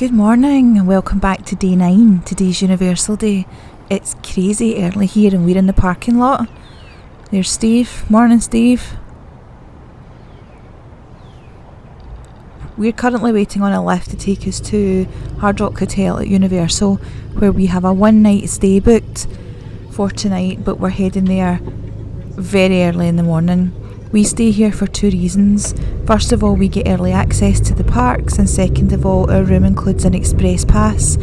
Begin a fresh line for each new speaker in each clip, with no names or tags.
Good morning and welcome back to day 9, today's Universal Day. It's crazy early here and we're in the parking lot. There's Steve. Morning, Steve. We're currently waiting on a lift to take us to Hard Rock Hotel at Universal, where we have a one night stay booked for tonight, but we're heading there very early in the morning. We stay here for two reasons. First of all, we get early access to the parks, and second of all, our room includes an express pass,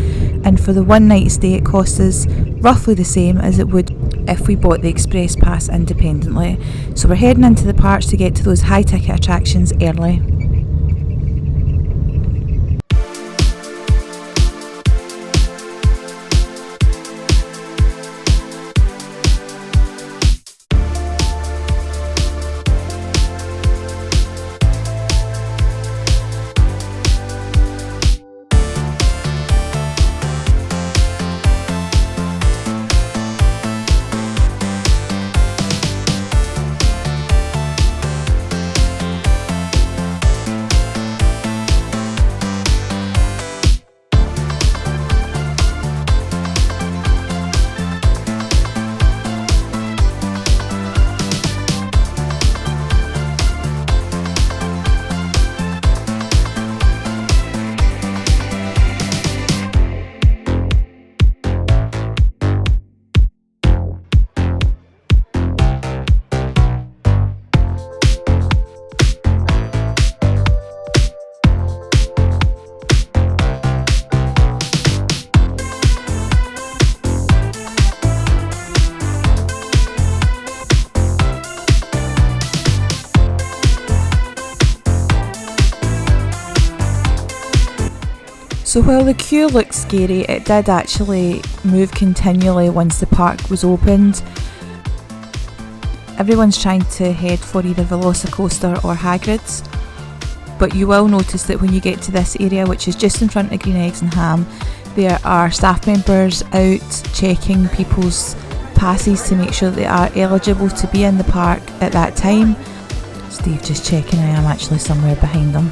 and for the one night stay it costs us roughly the same as it would if we bought the express pass independently. So we're heading into the parks to get to those high ticket attractions early. So while the queue looked scary, it did actually move continually once the park was opened. Everyone's trying to head for either Velocicoaster or Hagrids, but you will notice that when you get to this area, which is just in front of Green Eggs and Ham, there are staff members out checking people's passes to make sure they are eligible to be in the park at that time. Steve just checking, I am actually somewhere behind them.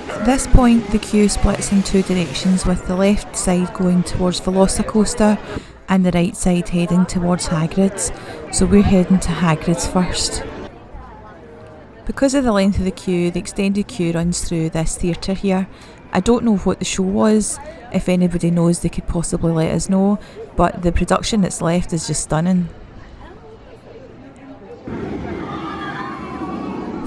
At this point the queue splits in two directions, with the left side going towards Velocicoaster and the right side heading towards Hagrids, so we're heading to Hagrids first. Because of the length of the queue, the extended queue runs through this theatre here. I don't know what the show was. If anybody knows, they could possibly let us know, but the production that's left is just stunning.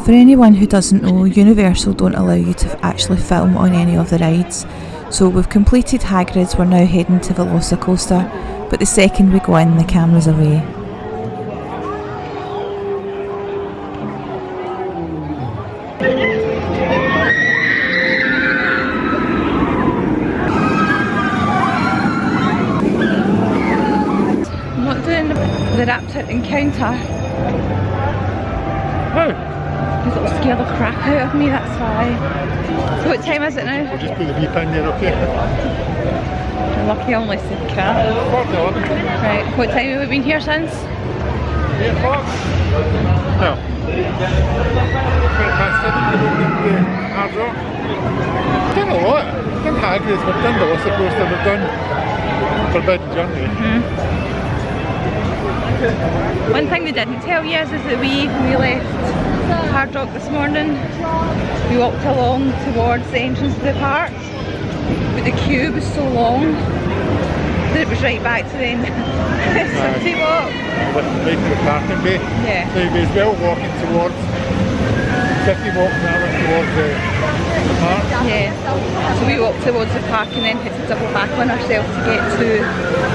For anyone who doesn't know, Universal don't allow you to actually film on any of the rides. So we've completed Hagrids, we're now heading to Velocicoaster, but the second we go in, the camera's away. I'm not doing the raptor encounter.
Oh!
Because it'll scare the crap out of me, that's why. So what time is it now?
I'll just put the beep in there, okay?
You're lucky I only said crap. Right, what time have we been here since?
8 o'clock? No. 7:20, Hard Rock. We've done a lot. We've done Hagrids, we've done Velocicoaster, we've done Forbidden Journey.
One thing they didn't tell you is that when we left Hard Rock this morning, we walked along towards the entrance of the park, but the queue was so long that it was right back to the end. City walk.
Right to the parking bay.
Yeah.
So you may as well walking towards City Walk rather towards the park.
Yeah. So we walked towards the park and then had to double back on ourselves to get to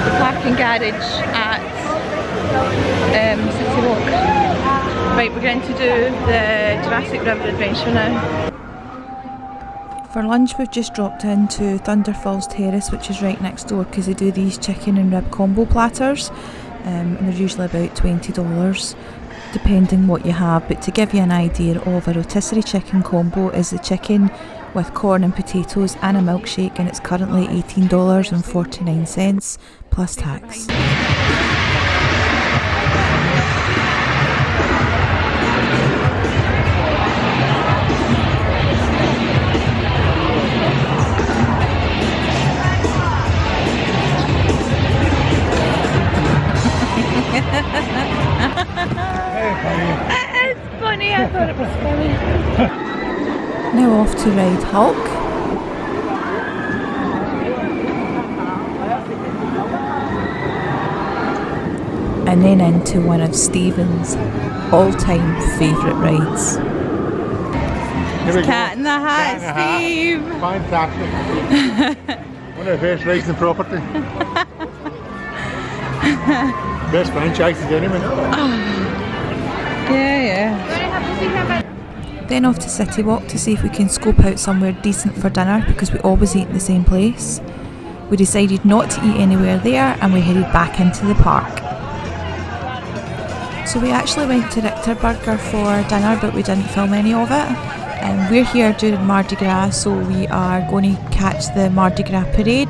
the parking garage at City Walk. Right, we're going to do the Jurassic River Adventure now. For lunch we've just dropped into Thunder Falls Terrace, which is right next door, because they do these chicken and rib combo platters, and they're usually about $20 depending what you have, but to give you an idea of a rotisserie chicken combo is the chicken with corn and potatoes and a milkshake, and it's currently $18.49 plus tax.
It's funny, I thought it was funny.
Now off to ride Hulk. And then into one of Stephen's all-time favourite rides.
Here we go.
Cat in the Hat, Steve.
Fantastic. One of the best rides in the property. Best franchises anyway.
Yeah.
Then off to City Walk to see if we can scope out somewhere decent for dinner because we always eat in the same place. We decided not to eat anywhere there and we headed back into the park. So we actually went to Richter Burger for dinner but we didn't film any of it. We're here during Mardi Gras, so we are going to catch the Mardi Gras parade.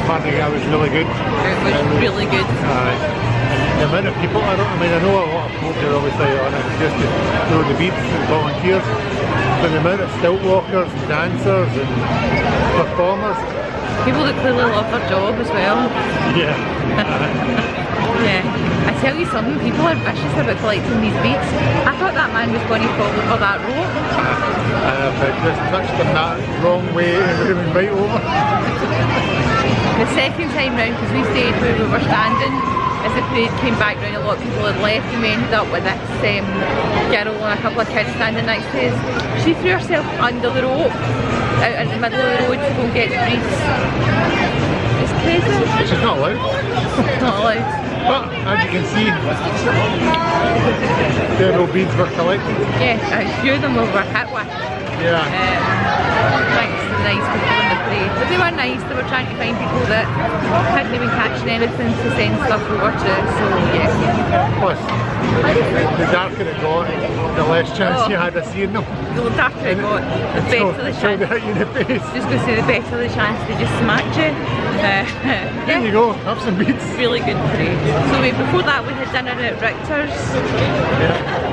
Mardi Gras was really good.
It was really good.
The amount of people, I know a lot of folk are obviously on it just to throw the beats and volunteers, but the amount of stilt walkers, dancers and performers.
People that clearly love their job as well.
Yeah.
Yeah. I tell you something, people are vicious about collecting these beats. I thought that man was going to fall over that rope.
But just touched them that wrong way and we went right over.
The second time round, because we stayed where we were standing, as the parade came back round, a lot of people had left and we ended up with this girl and a couple of kids standing next to us. She threw herself under the rope, out in the middle of the road to go and get grease. It's crazy.
She's not allowed.
Not allowed.
But as you can see, several beads were collected.
Yes, a few of them we were hit with.
Yeah.
Thanks to the nice people in the parade. But they were nice, they were trying to find people that hadn't been catching anything to send stuff over to, so yeah.
Plus, the darker it got, the less chance you had of seeing them.
The darker it got, the better the chance.
They hit you in the face.
Just going to say the better the chance to just smack you.
There you go, have some beats.
Really good parade. So before that we had dinner at Richter's,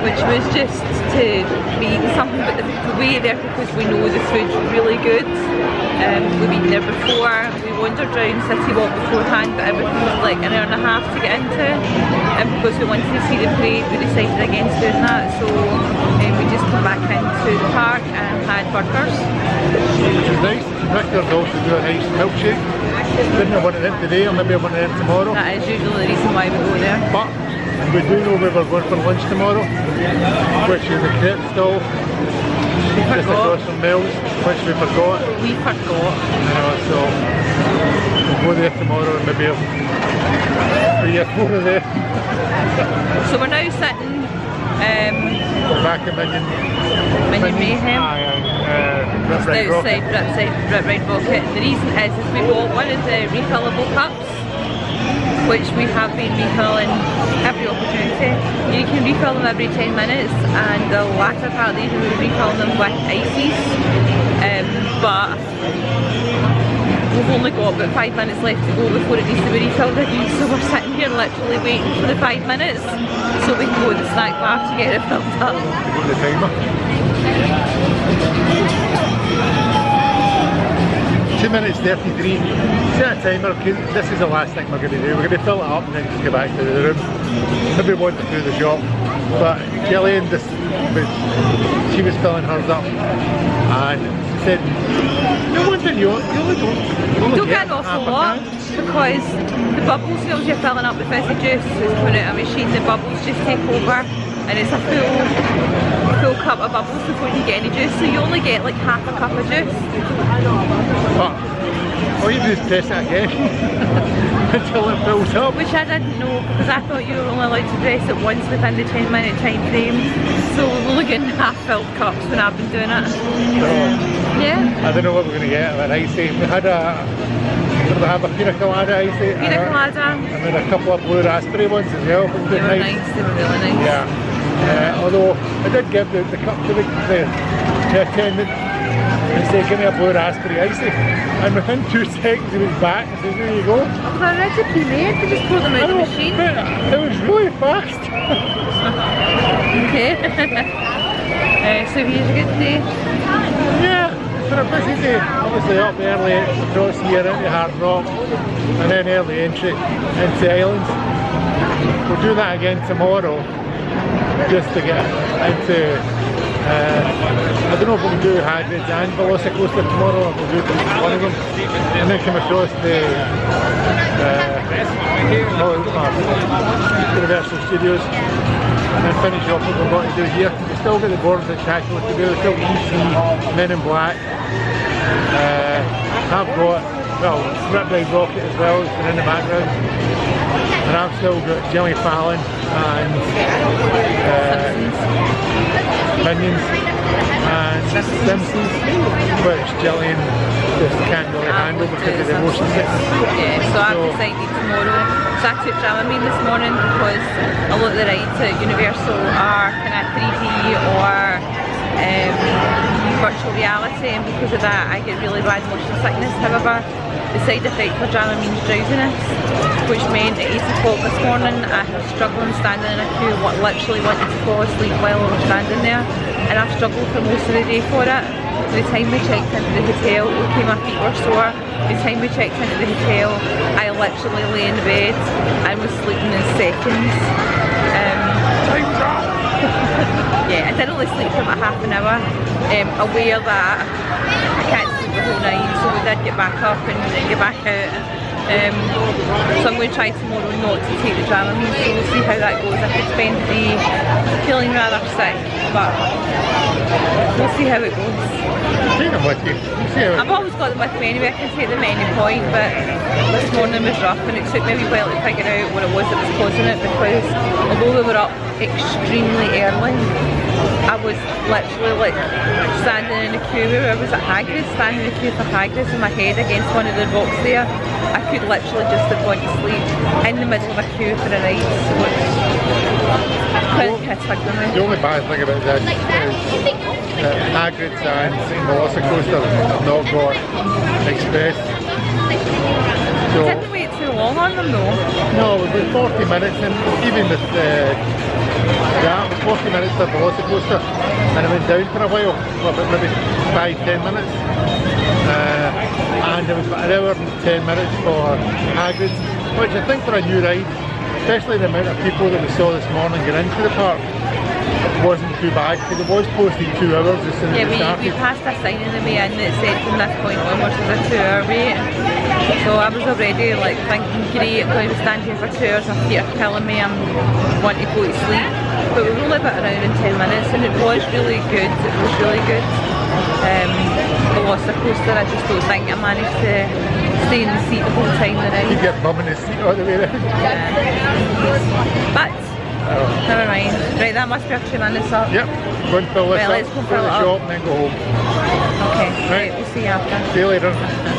which was just to be eating something, but the way there because we know the food's really good. We've eaten there before, we wandered around City Walk beforehand, but everything was like an hour and a half to get into, and because we wanted to see the parade we decided against doing that, so we just come back into to the park and had burgers.
Which is nice. Victor's also do a nice milkshake. Didn't have one of them today, or maybe one of them tomorrow.
That is usually the reason why we go there.
But we do know where we're going for lunch tomorrow, which is the crepe stall. Just across from Mel's, which we forgot.
We forgot.
So we'll go there tomorrow and maybe 3 or 4 of there.
So we're now sitting
Back in Minion
Mayhem.
Rip Ride Rocket.
Rip Ride Rocket. The reason is we bought one of the refillable cups, which we have been refilling every opportunity. You can refill them every 10 minutes, and the latter part of these we were refilling them with ices. But we've only got about 5 minutes left to go before it needs to be refilled again, so we're sitting here literally waiting for the 5 minutes so we can go to the snack bar to get it filled up.
Go to the timer. 2 minutes 33. Set a timer, because this is the last thing we're going to do. We're going to fill it up and then just go back to the room. Maybe wander through the shop. But Gillian, she was filling hers up and said, no wonder you only
get an awful lot, because the bubbles fills you're filling up with fizzy juice is put out a machine, the bubbles just take over and it's a full cup of bubbles before you get any juice, so you only get like half a cup of juice.
But all you do is press it again until it fills up.
Which I didn't know, because I thought you were only allowed to press it once within the 10-minute time frame, so we're only getting half-filled cups when I've been doing it. Yeah.
I don't know what we're going to get at icy. We had we have a pina colada icy.
Pina colada.
And then a couple of blue raspberry ones as well.
They were nice, they were really nice.
Yeah. Although I did give the cup to the attendant and say, give me a blue raspberry icy. And within 2 seconds he was back and says, there you go.
Oh, they're already pre-made, they just pour them out of the machine.
It was really fast.
Okay. So here's a good day.
Yeah, it's been a busy day. Obviously up early across here into Hard Rock and then early entry into Islands. We'll do that again tomorrow just to get into I don't know if we'll do Hagrids and Velocicoaster tomorrow, or we'll do one of them and then come across the Universal Studios and then finish off what we've got to do here. We've still got the boards and Spectacular to do, there's still EC, Men in Black. I've got, well, Rip Ride Rocket as well, it's been in the background. And I've still got Jimmy Fallon and Minions and Simpsons, which Gillian just can't really handle because of the motion sickness.
Yeah, so I've decided tomorrow. So I took Dramamine this morning because a lot of the rides at Universal are kind of 3D or virtual reality, and because of that I get really bad motion sickness. However, the side effect for Dramamine's drowsiness, which meant at 8 o'clock this morning I was struggling standing in a queue, literally wanting to fall asleep while I was standing there, and I've struggled for most of the day for it. By the time we checked into the hotel, okay, my feet were sore. By the time we checked into the hotel, I literally lay in the bed and was sleeping in seconds. Yeah, I did only sleep for about half an hour, aware that I can't sleep the whole night, so we did get back up and get back out. So I'm going to try tomorrow not to take the Dramamine, so we'll see how that goes. I could spend the day feeling rather sick, but we'll see how it goes.
Take them with you.
I've always got them with me anyway, I can take them at any point, but this morning was rough and it took me a wee while to figure out what it was that was causing it, because although we were up extremely early, I was literally like standing in a queue. I was at Hagrids, standing in a queue for Hagrids with my head against one of the rocks there. I could literally just have gone to sleep in the middle of a queue for a ride, so
the only bad thing about this is that Hagrids and Velocicoaster have not got Express. So,
I didn't wait too long on them though.
No, it was 40 minutes, and even with 40 minutes for Velocicoaster, and it went down for a while, about maybe 5-10 minutes. And it was about an hour and 10 minutes for Hagrids, which I think for a new ride, especially the amount of people that we saw this morning get into the park, wasn't too bad because it was posted 2 hours as soon as
Yeah,
it started.
we passed a sign in the way in that said from this point onwards is a 2-hour wait. So I was already like thinking, great, I'm going to stand here for 2 hours, my feet are killing me, I'm wanting to go to sleep. But we were only about an hour and 10 minutes and it was really good, it was really good. Velocicoaster, I just don't think I managed to stay in the seat the whole time around.
You get bum in the seat all the way around.
But, never mind. Right, that must be a 2 minutes up.
Yep, go and fill this
Right,
up,
let's go
go to
fill
the
it up.
shop and then go home.
Okay,
Right.
right, we'll see you after.
See you later.